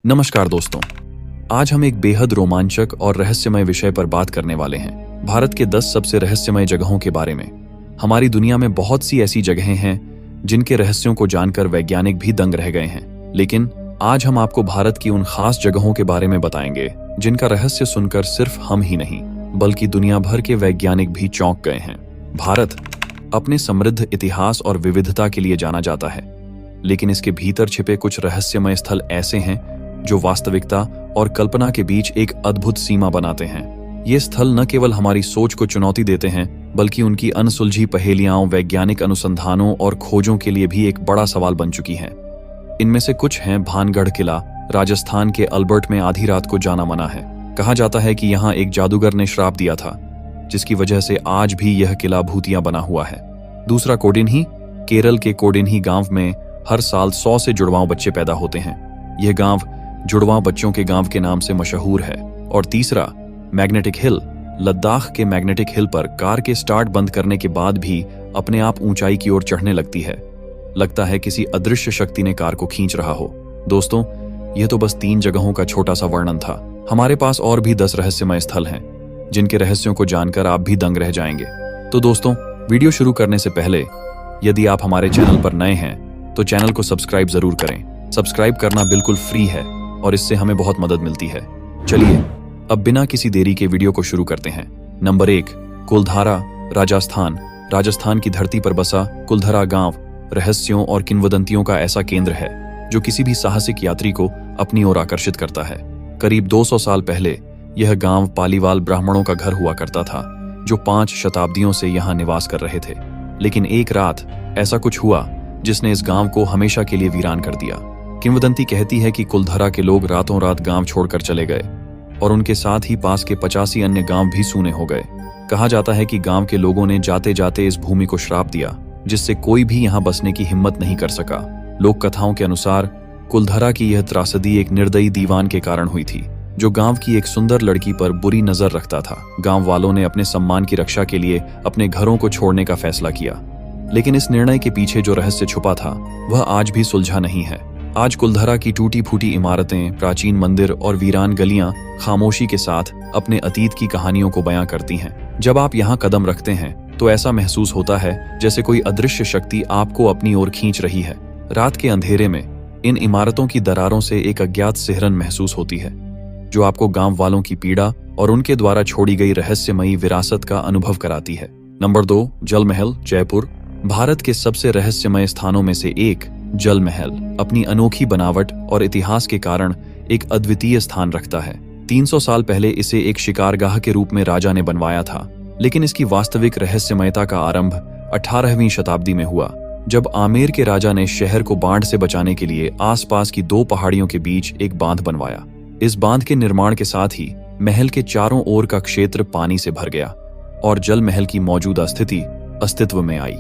नमस्कार दोस्तों, आज हम एक बेहद रोमांचक और रहस्यमय विषय पर बात करने वाले हैं। भारत के 10 सबसे रहस्यमय जगहों के बारे में। हमारी दुनिया में बहुत सी ऐसी जगहें हैं जिनके रहस्यों को जानकर वैज्ञानिक भी दंग रह गए हैं, लेकिन आज हम आपको भारत की उन खास जगहों के बारे में बताएंगे जिनका रहस्य सुनकर सिर्फ हम ही नहीं बल्कि दुनिया भर के वैज्ञानिक भी चौंक गए हैं। भारत अपने समृद्ध इतिहास और विविधता के लिए जाना जाता है, लेकिन इसके भीतर छिपे कुछ रहस्यमय स्थल ऐसे हैं जो वास्तविकता और कल्पना के बीच एक अद्भुत सीमा बनाते हैं। ये स्थल न केवल हमारी सोच को चुनौती देते हैं बल्कि उनकी अनसुलझी पहेलियां, वैज्ञानिक अनुसंधानों और खोजों के लिए भी एक बड़ा सवाल बन चुकी हैं। इनमें से कुछ हैं भानगढ़ किला, राजस्थान के अल्बर्ट में आधी रात को जाना मना है। कहा जाता है कि यहाँ एक जादूगर ने श्राप दिया था, जिसकी वजह से आज भी यह किला भूतिया बना हुआ है। दूसरा कोडिन्ही, केरल के कोडिन्ही गांव में हर साल 100 से जुड़वां बच्चे पैदा होते हैं। यह गांव जुड़वां बच्चों के गांव के नाम से मशहूर है। और तीसरा मैग्नेटिक हिल, लद्दाख के मैग्नेटिक हिल पर कार के स्टार्ट बंद करने के बाद भी अपने आप ऊंचाई की ओर चढ़ने लगती है। लगता है किसी अदृश्य शक्ति ने कार को खींच रहा हो। दोस्तों, यह तो बस 3 जगहों का छोटा सा वर्णन था। हमारे पास और भी 10 रहस्यमय स्थल हैं जिनके रहस्यों को जानकर आप भी दंग रह जाएंगे। तो दोस्तों, वीडियो शुरू करने से पहले यदि आप हमारे चैनल पर नए हैं तो चैनल को सब्सक्राइब जरूर करें। सब्सक्राइब करना बिल्कुल फ्री है और इससे हमें बहुत मदद मिलती है। चलिए अब बिना किसी देरी के वीडियो को शुरू करते हैं। नंबर 1, कुलधारा, राजस्थान। राजस्थान की धरती पर बसा कुलधरा गांव रहस्यों और किंवदंतियों का ऐसा केंद्र है जो किसी भी साहसिक यात्री को अपनी ओर आकर्षित करता है। करीब 200 साल पहले यह गांव पालीवाल ब्राह्मणों का घर हुआ करता था, जो 5 शताब्दियों से यहाँ निवास कर रहे थे। लेकिन एक रात ऐसा कुछ हुआ जिसने इस गांव को हमेशा के लिए वीरान कर दिया। किंवदंती कहती है कि कुलधरा के लोग रातों रात गांव छोड़कर चले गए और उनके साथ ही पास के 85 अन्य गांव भी सूने हो गए। कहा जाता है कि गांव के लोगों ने जाते जाते इस भूमि को श्राप दिया, जिससे कोई भी यहां बसने की हिम्मत नहीं कर सका। लोक कथाओं के अनुसार कुलधरा की यह त्रासदी एक निर्दयी दीवान के कारण हुई थी, जो गांव की एक सुंदर लड़की पर बुरी नजर रखता था। गांव वालों ने अपने सम्मान की रक्षा के लिए अपने घरों को छोड़ने का फैसला किया, लेकिन इस निर्णय के पीछे जो रहस्य छुपा था वह आज भी सुलझा नहीं है। आज कुलधरा की टूटी फूटी इमारतें, प्राचीन मंदिर और वीरान गलियां खामोशी के साथ अपने अतीत की कहानियों को बयां करती हैं। जब आप यहाँ कदम रखते हैं तो ऐसा महसूस होता है जैसे कोई अदृश्य शक्ति आपको अपनी ओर खींच रही है। रात के अंधेरे में इन इमारतों की दरारों से एक अज्ञात सिहरन महसूस होती है, जो आपको गांव वालों की पीड़ा और उनके द्वारा छोड़ी गई रहस्यमयी विरासत का अनुभव कराती है। नंबर 2, जल महल, जयपुर। भारत के सबसे रहस्यमय स्थानों में से एक जल महल अपनी अनोखी बनावट और इतिहास के कारण एक अद्वितीय स्थान रखता है। 300 साल पहले इसे एक शिकारगाह के रूप में राजा ने बनवाया था, लेकिन इसकी वास्तविक रहस्यमयता का आरंभ 18वीं शताब्दी में हुआ, जब आमेर के राजा ने शहर को बाढ़ से बचाने के लिए आसपास की 2 पहाड़ियों के बीच एक बांध बनवाया। इस बांध के निर्माण के साथ ही महल के चारों ओर का क्षेत्र पानी से भर गया और जल महल की मौजूदा स्थिति अस्तित्व में आई।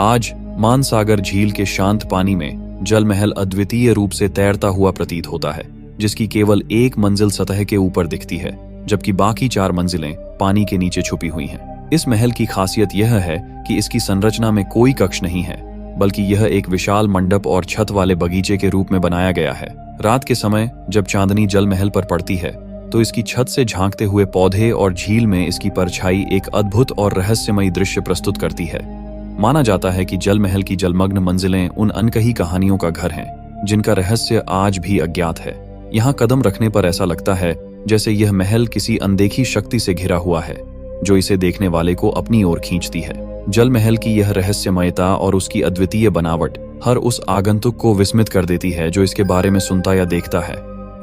आज मानसागर झील के शांत पानी में जल महल अद्वितीय रूप से तैरता हुआ प्रतीत होता है, जिसकी केवल एक मंजिल सतह के ऊपर दिखती है, जबकि बाकी 4 मंजिलें पानी के नीचे छुपी हुई हैं। इस महल की खासियत यह है कि इसकी संरचना में कोई कक्ष नहीं है, बल्कि यह एक विशाल मंडप और छत वाले बगीचे के रूप में बनाया गया है। रात के समय जब चांदनी जल महल पर पड़ती है तो इसकी छत से झांकते हुए पौधे और झील में इसकी परछाई एक अद्भुत और रहस्यमयी दृश्य प्रस्तुत करती है। माना जाता है कि जल महल की जलमग्न मंजिलें उन अनकही कहानियों का घर हैं, जिनका रहस्य आज भी अज्ञात है। यहाँ कदम रखने पर ऐसा लगता है जैसे यह महल किसी अनदेखी शक्ति से घिरा हुआ है, जो इसे देखने वाले को अपनी ओर खींचती है। जल महल की यह रहस्यमयता और उसकी अद्वितीय बनावट हर उस आगंतुक को विस्मित कर देती है जो इसके बारे में सुनता या देखता है।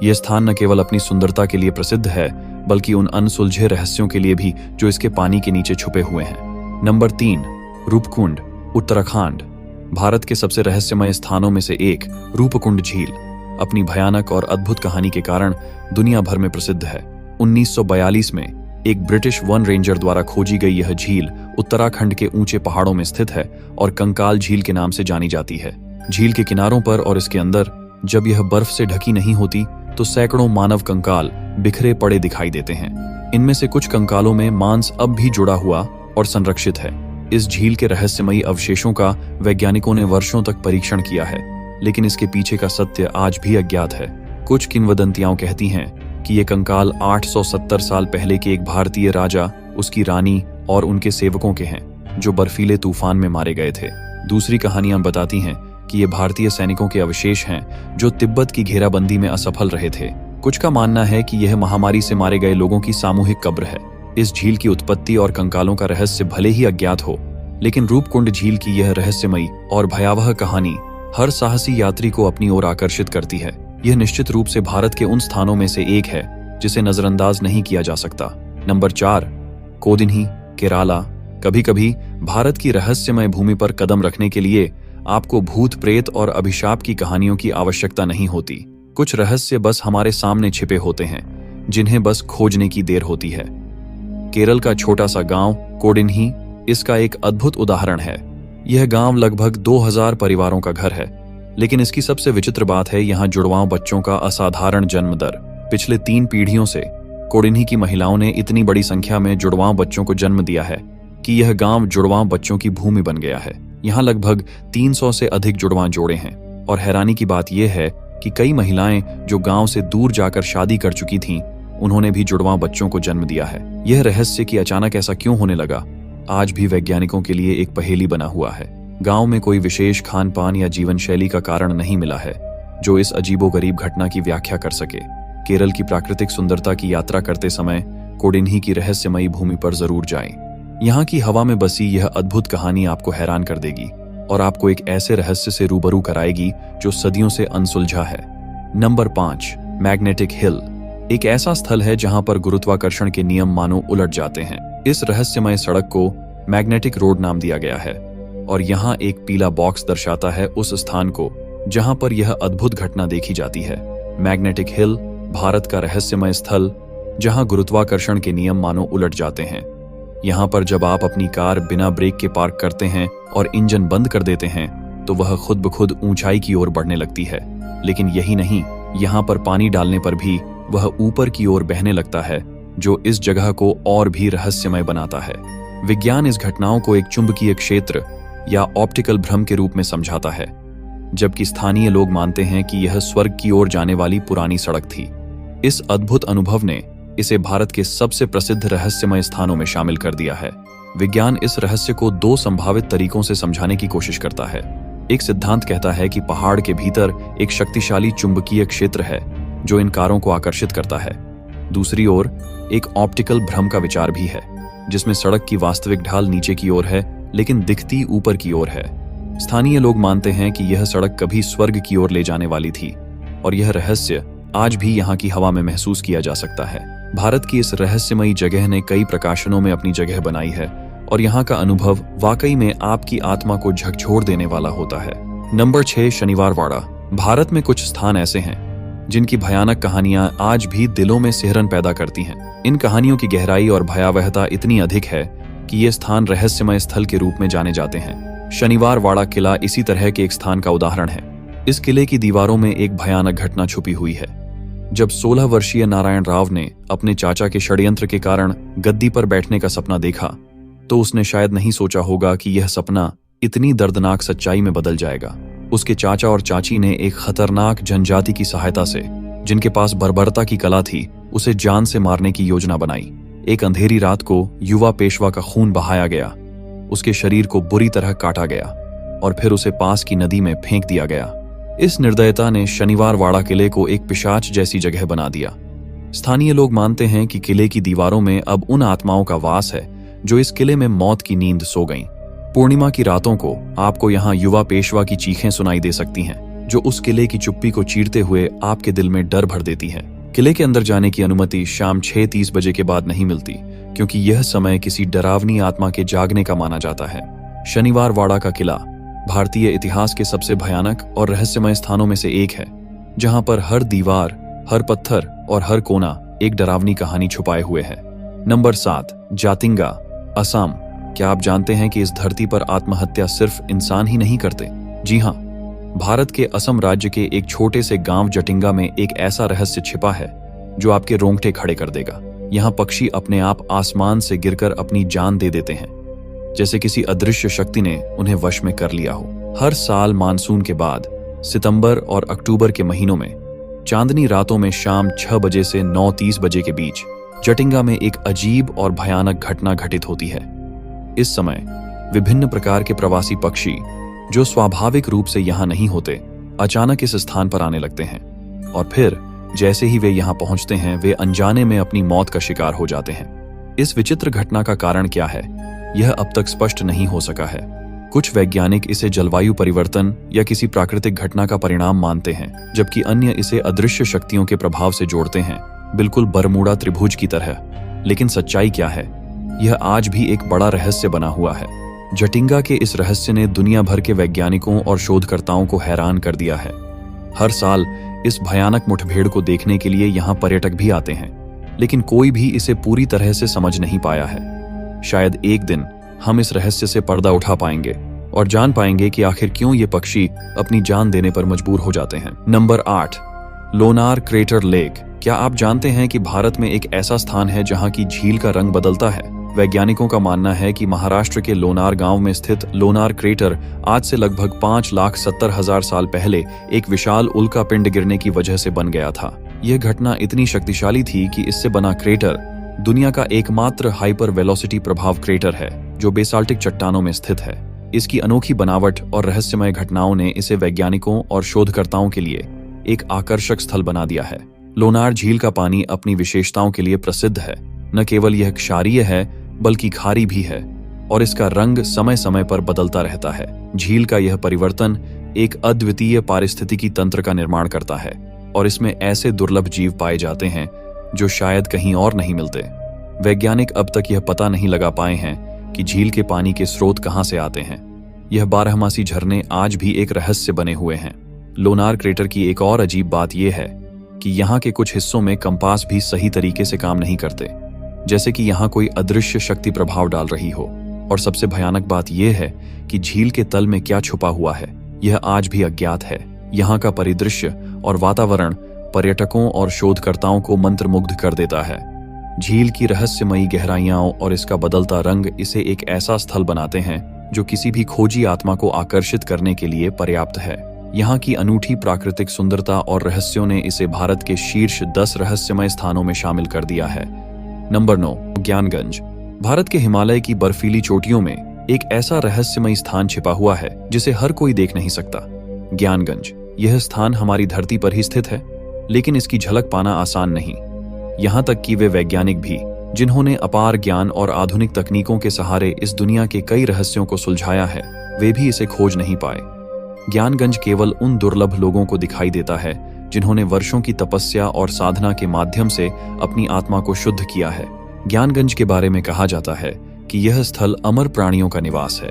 यह स्थान न केवल अपनी सुंदरता के लिए प्रसिद्ध है, बल्कि उन अनसुलझे रहस्यों के लिए भी जो इसके पानी के नीचे छुपे हुए हैं। नंबर 3, रूपकुंड, उत्तराखंड। भारत के सबसे रहस्यमय स्थानों में से एक रूपकुंड झील अपनी भयानक और अद्भुत कहानी के कारण दुनिया भर में प्रसिद्ध है। 1942 में एक ब्रिटिश वन रेंजर द्वारा खोजी गई यह झील उत्तराखंड के ऊंचे पहाड़ों में स्थित है और कंकाल झील के नाम से जानी जाती है। झील के किनारों पर और इसके अंदर जब यह बर्फ से ढकी नहीं होती तो सैकड़ों मानव कंकाल बिखरे पड़े दिखाई देते हैं। इनमें से कुछ कंकालों में मांस अब भी जुड़ा हुआ और संरक्षित है। इस झील के रहस्यमयी अवशेषों का वैज्ञानिकों ने वर्षों तक परीक्षण किया है, लेकिन इसके पीछे का सत्य आज भी अज्ञात है। कुछ किंवदंतियां कहती हैं कि ये कंकाल 870 साल पहले के एक भारतीय राजा, उसकी रानी और उनके सेवकों के हैं जो बर्फीले तूफान में मारे गए थे। दूसरी कहानियां बताती हैं कि ये भारतीय सैनिकों के अवशेष हैं जो तिब्बत की घेराबंदी में असफल रहे थे। कुछ का मानना है कि यह महामारी से मारे गए लोगों की सामूहिक कब्र है। इस झील की उत्पत्ति और कंकालों का रहस्य भले ही अज्ञात हो, लेकिन रूपकुंड झील की यह रहस्यमयी और भयावह कहानी हर साहसी यात्री को अपनी ओर आकर्षित करती है। यह निश्चित रूप से भारत के उन स्थानों में से एक है जिसे नजरअंदाज नहीं किया जा सकता। नंबर 4, कोदिन्ही, केराला। कभी कभी भारत की रहस्यमय भूमि पर कदम रखने के लिए आपको भूत प्रेत और अभिशाप की कहानियों की आवश्यकता नहीं होती। कुछ रहस्य बस हमारे सामने छिपे होते हैं, जिन्हें बस खोजने की देर होती है। केरल का छोटा सा गांव कोडिन्ही इसका एक अद्भुत उदाहरण है। यह गांव लगभग 2000 परिवारों का घर है, लेकिन इसकी सबसे विचित्र बात है यहाँ जुड़वां बच्चों का असाधारण जन्म दर। पिछले 3 पीढ़ियों से कोडिन्ही की महिलाओं ने इतनी बड़ी संख्या में जुड़वां बच्चों को जन्म दिया है कि यह गांव जुड़वां बच्चों की भूमि बन गया है। यहाँ लगभग 300 से अधिक जुड़वां जोड़े हैं, और हैरानी की बात यह है कि कई महिलाएं जो गांव से दूर जाकर शादी कर चुकी थीं, उन्होंने भी जुड़वां बच्चों को जन्म दिया है। यह रहस्य कि अचानक ऐसा क्यों होने लगा, आज भी वैज्ञानिकों के लिए एक पहेली बना हुआ है। गांव में कोई विशेष खान पान या जीवन शैली का कारण नहीं मिला है जो इस अजीबोगरीब घटना की व्याख्या कर सके। केरल की प्राकृतिक सुंदरता की यात्रा करते समय कोडिन्ही की रहस्यमयी भूमि पर जरूर जाएं। यहाँ की हवा में बसी यह अद्भुत कहानी आपको हैरान कर देगी और आपको एक ऐसे रहस्य से रूबरू कराएगी जो सदियों से अनसुलझा है। Number 5, magnetic hill. एक ऐसा स्थल है जहां पर गुरुत्वाकर्षण के नियम मानो उलट जाते हैं। इस रहस्यमय सड़क को मैग्नेटिक रोड नाम दिया गया है, और यहाँ एक पीला बॉक्स दर्शाता है उस स्थान को जहां पर यह अद्भुत घटना देखी जाती है। मैग्नेटिक हिल भारत का रहस्यमय स्थल जहां गुरुत्वाकर्षण के नियम मानो उलट जाते हैं। यहाँ पर जब आप अपनी कार बिना ब्रेक के पार्क करते हैं और इंजन बंद कर देते हैं तो वह खुद ब खुद ऊंचाई की ओर बढ़ने लगती है। लेकिन यही नहीं, यहाँ पर पानी डालने पर भी वह ऊपर की ओर बहने लगता है, जो इस जगह को और भी रहस्यमय बनाता है। विज्ञान इस घटनाओं को एक चुंबकीय क्षेत्र या ऑप्टिकल भ्रम के रूप में समझाता है, जबकि स्थानीय लोग मानते हैं कि यह स्वर्ग की ओर जाने वाली पुरानी सड़क थी। इस अद्भुत अनुभव ने इसे भारत के सबसे प्रसिद्ध रहस्यमय स्थानों में शामिल कर दिया है। विज्ञान इस रहस्य को 2 संभावित तरीकों से समझाने की कोशिश करता है। एक सिद्धांत कहता है कि पहाड़ के भीतर एक शक्तिशाली चुंबकीय क्षेत्र है जो इन कारों को आकर्षित करता है। दूसरी ओर एक ऑप्टिकल भ्रम का विचार भी है, जिसमें सड़क की वास्तविक ढाल नीचे की ओर है लेकिन दिखती ऊपर की ओर है। स्थानीय लोग मानते हैं कि यह सड़क कभी स्वर्ग की ओर ले जाने वाली थी, और यह रहस्य आज भी यहाँ की हवा में महसूस किया जा सकता है। भारत की इस रहस्यमयी जगह ने कई प्रकाशनों में अपनी जगह बनाई है, और यहाँ का अनुभव वाकई में आपकी आत्मा को झकझोर देने वाला होता है। नंबर 6, शनिवार वाड़ा। भारत में कुछ स्थान ऐसे हैं जिनकी भयानक कहानियां आज भी दिलों में सिहरन पैदा करती हैं। इन कहानियों की गहराई और भयावहता इतनी अधिक है कि ये स्थान रहस्यमय स्थल के रूप में जाने जाते हैं। शनिवार वाड़ा किला इसी तरह के एक स्थान का उदाहरण है। इस किले की दीवारों में एक भयानक घटना छुपी हुई है। जब 16 वर्षीय नारायण राव ने अपने चाचा के षड्यंत्र के कारण गद्दी पर बैठने का सपना देखा, तो उसने शायद नहीं सोचा होगा कि यह सपना इतनी दर्दनाक सच्चाई में बदल जाएगा। उसके चाचा और चाची ने एक खतरनाक जनजाति की सहायता से, जिनके पास बर्बरता की कला थी, उसे जान से मारने की योजना बनाई। एक अंधेरी रात को युवा पेशवा का खून बहाया गया, उसके शरीर को बुरी तरह काटा गया और फिर उसे पास की नदी में फेंक दिया गया। इस निर्दयता ने शनिवार वाड़ा किले को एक पिशाच जैसी जगह बना दिया। स्थानीय लोग मानते हैं कि किले की दीवारों में अब उन आत्माओं का वास है जो इस किले में मौत की नींद सो गईं। पूर्णिमा की रातों को आपको यहाँ युवा पेशवा की चीखें सुनाई दे सकती हैं, जो उस किले की चुप्पी को चीरते हुए आपके दिल में डर भर देती हैं। किले के अंदर जाने की अनुमति शाम 6:30 बजे के बाद नहीं मिलती, क्योंकि यह समय किसी डरावनी आत्मा के जागने का माना जाता है। शनिवार वाड़ा का किला भारतीय इतिहास के सबसे भयानक और रहस्यमय स्थानों में से एक है, जहां पर हर दीवार, हर पत्थर और हर कोना एक डरावनी कहानी छुपाए हुए है। नंबर 7, जातिंगा, असम। क्या आप जानते हैं कि इस धरती पर आत्महत्या सिर्फ इंसान ही नहीं करते? जी हाँ, भारत के असम राज्य के एक छोटे से गांव जटिंगा में एक ऐसा रहस्य छिपा है जो आपके रोंगटे खड़े कर देगा। यहाँ पक्षी अपने आप आसमान से गिरकर अपनी जान दे देते हैं, जैसे किसी अदृश्य शक्ति ने उन्हें वश में कर लिया हो। हर साल मानसून के बाद सितंबर और अक्टूबर के महीनों में चांदनी रातों में शाम 6 बजे से 9:30 बजे के बीच जटिंगा में एक अजीब और भयानक घटना घटित होती है। इस समय विभिन्न प्रकार के प्रवासी पक्षी जो स्वाभाविक रूप से यहाँ नहीं होते, अचानक इस स्थान पर आने लगते हैं और फिर जैसे ही वे यहाँ पहुंचते हैं वे अनजाने में अपनी मौत का शिकार हो जाते हैं। इस विचित्र घटना का कारण क्या है, यह अब तक स्पष्ट नहीं हो सका है। कुछ वैज्ञानिक इसे जलवायु परिवर्तन या किसी प्राकृतिक घटना का परिणाम मानते हैं, जबकि अन्य इसे अदृश्य शक्तियों के प्रभाव से जोड़ते हैं, बिल्कुल बरमूडा त्रिभुज की तरह। लेकिन सच्चाई क्या है, यह आज भी एक बड़ा रहस्य बना हुआ है। जटिंगा के इस रहस्य ने दुनिया भर के वैज्ञानिकों और शोधकर्ताओं को हैरान कर दिया है। हर साल इस भयानक मुठभेड़ को देखने के लिए यहाँ पर्यटक भी आते हैं, लेकिन कोई भी इसे पूरी तरह से समझ नहीं पाया है। शायद एक दिन हम इस रहस्य से पर्दा उठा पाएंगे और जान पाएंगे कि आखिर क्यों ये पक्षी अपनी जान देने पर मजबूर हो जाते हैं। Number 8, Lonar crater lake. क्या आप जानते हैं कि भारत में एक ऐसा स्थान है जहां की झील का रंग बदलता है? वैज्ञानिकों का मानना है कि महाराष्ट्र के लोनार गांव में स्थित लोनार क्रेटर आज से लगभग 5,70,000 साल पहले एक विशाल उल्कापिंड गिरने की वजह से बन गया था। यह घटना इतनी शक्तिशाली थी कि इससे बना क्रेटर दुनिया का एकमात्र हाइपर वेलोसिटी प्रभाव क्रेटर है जो बेसाल्टिक चट्टानों में स्थित है। इसकी अनोखी बनावट और रहस्यमय घटनाओं ने इसे वैज्ञानिकों और शोधकर्ताओं के लिए एक आकर्षक स्थल बना दिया है। लोनार झील का पानी अपनी विशेषताओं के लिए प्रसिद्ध है। न केवल यह क्षारीय है बल्कि खारी भी है और इसका रंग समय समय पर बदलता रहता है। झील का यह परिवर्तन एक अद्वितीय पारिस्थितिकी तंत्र का निर्माण करता है और इसमें ऐसे दुर्लभ जीव पाए जाते हैं जो शायद कहीं और नहीं मिलते। वैज्ञानिक अब तक यह पता नहीं लगा पाए हैं कि झील के पानी के स्रोत कहां से आते हैं। यह बारहमासी झरने आज भी एक रहस्य बने हुए हैं। लोनार क्रेटर की एक और अजीब बात यह है कि यहाँ के कुछ हिस्सों में कंपास भी सही तरीके से काम नहीं करते, जैसे कि यहाँ कोई अदृश्य शक्ति प्रभाव डाल रही हो। और सबसे भयानक बात यह है कि झील के तल में क्या छुपा हुआ है यह आज भी अज्ञात है। यहाँ का परिदृश्य और वातावरण पर्यटकों और शोधकर्ताओं को मंत्रमुग्ध कर देता है। झील की रहस्यमयी गहराइयां और इसका बदलता रंग इसे एक ऐसा स्थल बनाते हैं जो किसी भी खोजी आत्मा को आकर्षित करने के लिए पर्याप्त है। यहाँ की अनूठी प्राकृतिक सुंदरता और रहस्यों ने इसे भारत के शीर्ष 10 रहस्यमय स्थानों में शामिल कर दिया है। नंबर 9, ज्ञानगंज। भारत के हिमालय की बर्फीली चोटियों में एक ऐसा रहस्यमय स्थान छिपा हुआ है जिसे हर कोई देख नहीं सकता। ज्ञानगंज। यह स्थान हमारी धरती पर ही स्थित है, लेकिन इसकी झलक पाना आसान नहीं। यहाँ तक कि वे वैज्ञानिक भी जिन्होंने अपार ज्ञान और आधुनिक तकनीकों के सहारे इस दुनिया के कई रहस्यों को सुलझाया है, वे भी इसे खोज नहीं पाए। ज्ञानगंज केवल उन दुर्लभ लोगों को दिखाई देता है जिन्होंने वर्षों की तपस्या और साधना के माध्यम से अपनी आत्मा को शुद्ध किया है। ज्ञानगंज के बारे में कहा जाता है कि यह स्थल अमर प्राणियों का निवास है,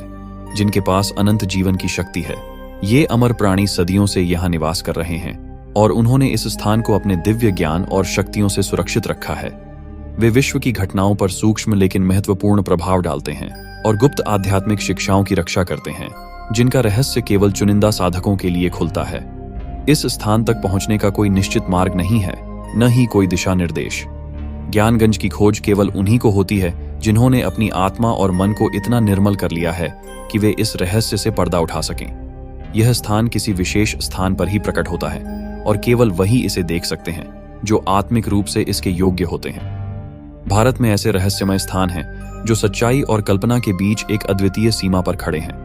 जिनके पास अनंत जीवन की शक्ति है। ये अमर प्राणी सदियों से यहाँ निवास कर रहे हैं और उन्होंने इस स्थान को अपने दिव्य ज्ञान और शक्तियों से सुरक्षित रखा है। वे विश्व की घटनाओं पर सूक्ष्म लेकिन महत्वपूर्ण प्रभाव डालते हैं और गुप्त आध्यात्मिक शिक्षाओं की रक्षा करते हैं, जिनका रहस्य केवल चुनिंदा साधकों के लिए खुलता है। इस स्थान तक पहुंचने का कोई निश्चित मार्ग नहीं है, न ही कोई दिशा निर्देश। ज्ञानगंज की खोज केवल उन्हीं को होती है जिन्होंने अपनी आत्मा और मन को इतना निर्मल कर लिया है कि वे इस रहस्य से पर्दा उठा सकें। यह स्थान किसी विशेष स्थान पर ही प्रकट होता है और केवल वही इसे देख सकते हैं जो आत्मिक रूप से इसके योग्य होते हैं। भारत में ऐसे रहस्यमय स्थान हैं जो सच्चाई और कल्पना के बीच एक अद्वितीय सीमा पर खड़े हैं।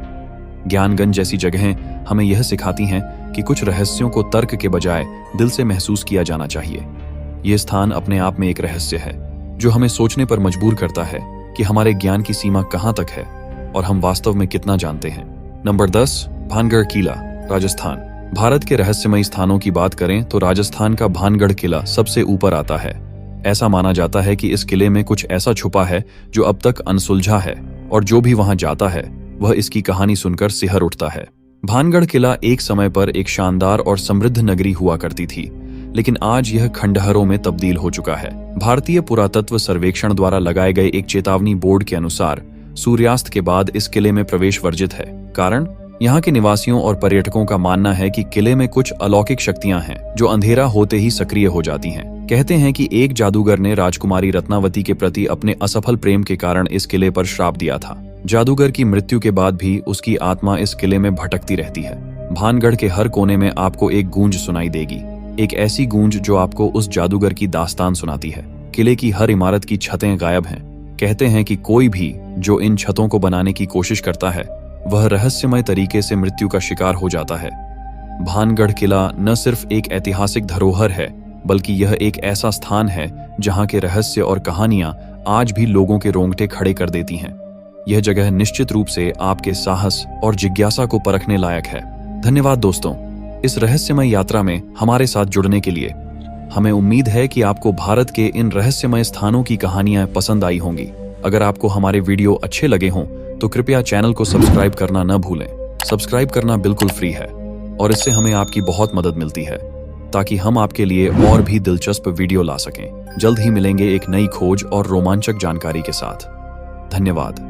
ज्ञानगंज जैसी जगहें हमें यह सिखाती हैं कि कुछ रहस्यों को तर्क के बजाय दिल से महसूस किया जाना चाहिए। यह स्थान अपने आप में एक रहस्य है जो हमें सोचने पर मजबूर करता है कि हमारे ज्ञान की सीमा कहां तक है और हम वास्तव में कितना जानते हैं। नंबर 10, भानगढ़ किला, राजस्थान। भारत के रहस्यमय स्थानों की बात करें तो राजस्थान का भानगढ़ किला सबसे ऊपर आता है। ऐसा माना जाता है कि इस किले में कुछ ऐसा छुपा है जो अब तक अनसुलझा है और जो भी वहां जाता है वह इसकी कहानी सुनकर सिहर उठता है। भानगढ़ किला एक समय पर एक शानदार और समृद्ध नगरी हुआ करती थी, लेकिन आज यह खंडहरों में तब्दील हो चुका है। भारतीय पुरातत्व सर्वेक्षण द्वारा लगाए गए एक चेतावनी बोर्ड के अनुसार सूर्यास्त के बाद इस किले में प्रवेश वर्जित है। कारण, यहाँ के निवासियों और पर्यटकों का मानना है कि किले में कुछ अलौकिक शक्तियां हैं जो अंधेरा होते ही सक्रिय हो जाती हैं। कहते हैं कि एक जादूगर ने राजकुमारी रत्नावती के प्रति अपने असफल प्रेम के कारण इस किले पर श्राप दिया था। जादूगर की मृत्यु के बाद भी उसकी आत्मा इस किले में भटकती रहती है। भानगढ़ के हर कोने में आपको एक गूंज सुनाई देगी, एक ऐसी गूंज जो आपको उस जादूगर की दास्तान सुनाती है। किले की हर इमारत की छतें गायब हैं। कहते हैं कि कोई भी जो इन छतों को बनाने की कोशिश करता है वह रहस्यमय तरीके से मृत्यु का शिकार हो जाता है। भानगढ़ किला न सिर्फ एक ऐतिहासिक धरोहर है, बल्कि यह एक ऐसा स्थान है जहां के रहस्य और कहानियां आज भी लोगों के रोंगटे खड़े कर देती हैं। यह जगह निश्चित रूप से आपके साहस और जिज्ञासा को परखने लायक है। धन्यवाद दोस्तों, इस रहस्यमय यात्रा में हमारे साथ जुड़ने के लिए। हमें उम्मीद है कि आपको भारत के इन रहस्यमय स्थानों की कहानियां पसंद आई होंगी। अगर आपको हमारे वीडियो अच्छे लगे हों तो कृपया चैनल को सब्सक्राइब करना न भूलें। सब्सक्राइब करना बिल्कुल फ्री है और इससे हमें आपकी बहुत मदद मिलती है, ताकि हम आपके लिए और भी दिलचस्प वीडियो ला सकें। जल्द ही मिलेंगे एक नई खोज और रोमांचक जानकारी के साथ। धन्यवाद।